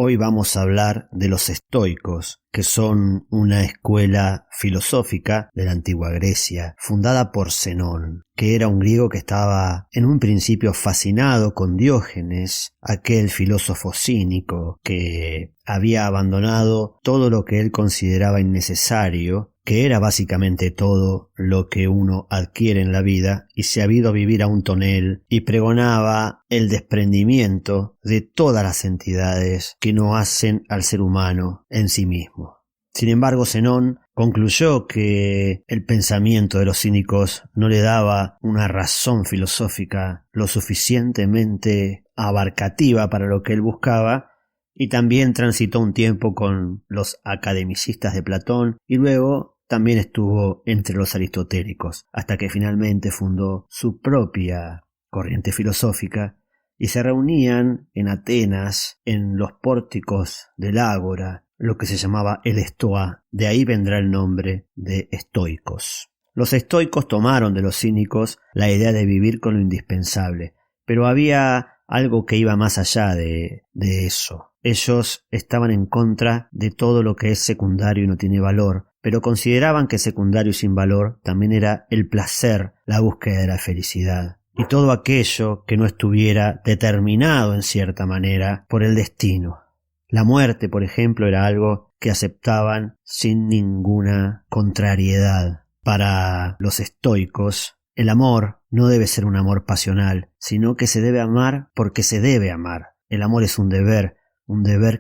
Hoy vamos a hablar de los estoicos, que son una escuela filosófica de la antigua Grecia, fundada por Zenón, que era un griego que estaba en un principio fascinado con Diógenes, aquel filósofo cínico que había abandonado todo lo que él consideraba innecesario, que era básicamente todo lo que uno adquiere en la vida, y se había ido a vivir a un tonel y pregonaba el desprendimiento de todas las entidades que no hacen al ser humano en sí mismo. Sin embargo, Zenón concluyó que el pensamiento de los cínicos no le daba una razón filosófica lo suficientemente abarcativa para lo que él buscaba, y también transitó un tiempo con los academicistas de Platón y luego también estuvo entre los aristotélicos, hasta que finalmente fundó su propia corriente filosófica y se reunían en Atenas, en los pórticos del Ágora, lo que se llamaba el Estoa. De ahí vendrá el nombre de estoicos. Los estoicos tomaron de los cínicos la idea de vivir con lo indispensable, pero había algo que iba más allá de eso. Ellos estaban en contra de todo lo que es secundario y no tiene valor, pero consideraban que secundario y sin valor también era el placer, la búsqueda de la felicidad, y todo aquello que no estuviera determinado en cierta manera por el destino. La muerte, por ejemplo, era algo que aceptaban sin ninguna contrariedad. Para los estoicos, el amor no debe ser un amor pasional, sino que se debe amar porque se debe amar. El amor es un deber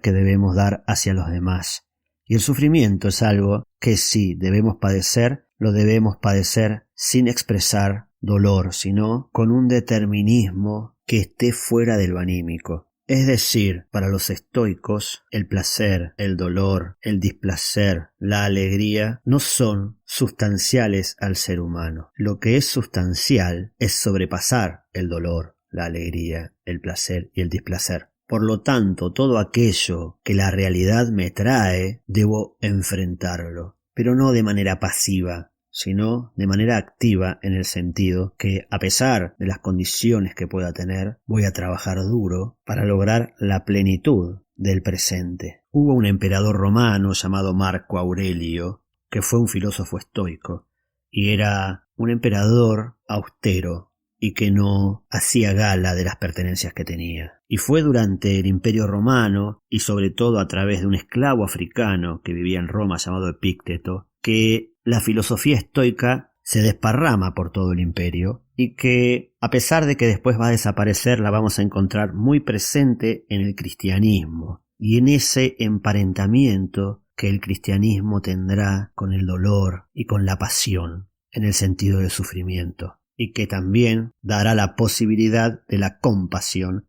que debemos dar hacia los demás. Y el sufrimiento es algo que si debemos padecer, lo debemos padecer sin expresar dolor, sino con un determinismo que esté fuera de lo anímico. Es decir, para los estoicos, el placer, el dolor, el displacer, la alegría no son sustanciales al ser humano. Lo que es sustancial es sobrepasar el dolor, la alegría, el placer y el displacer. Por lo tanto, todo aquello que la realidad me trae, debo enfrentarlo, pero no de manera pasiva, sino de manera activa, en el sentido que, a pesar de las condiciones que pueda tener, voy a trabajar duro para lograr la plenitud del presente. Hubo un emperador romano llamado Marco Aurelio, que fue un filósofo estoico, y era un emperador austero, y que no hacía gala de las pertenencias que tenía. Y fue durante el Imperio Romano, y sobre todo a través de un esclavo africano que vivía en Roma llamado Epícteto, que la filosofía estoica se desparrama por todo el imperio, y que, a pesar de que después va a desaparecer, la vamos a encontrar muy presente en el cristianismo, y en ese emparentamiento que el cristianismo tendrá con el dolor y con la pasión, en el sentido del sufrimiento, y que también dará la posibilidad de la compasión,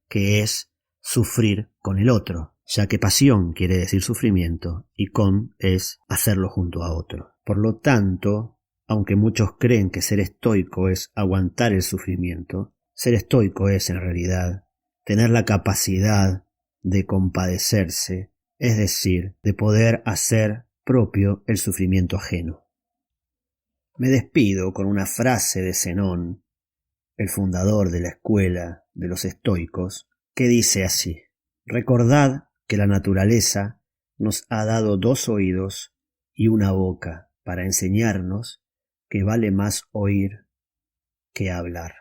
que es sufrir con el otro, ya que pasión quiere decir sufrimiento y con es hacerlo junto a otro. Por lo tanto, aunque muchos creen que ser estoico es aguantar el sufrimiento, ser estoico es en realidad tener la capacidad de compadecerse, es decir, de poder hacer propio el sufrimiento ajeno. Me despido con una frase de Zenón, el fundador de la escuela de los estoicos, que dice así: recordad que la naturaleza nos ha dado 2 oídos y una boca para enseñarnos que vale más oír que hablar.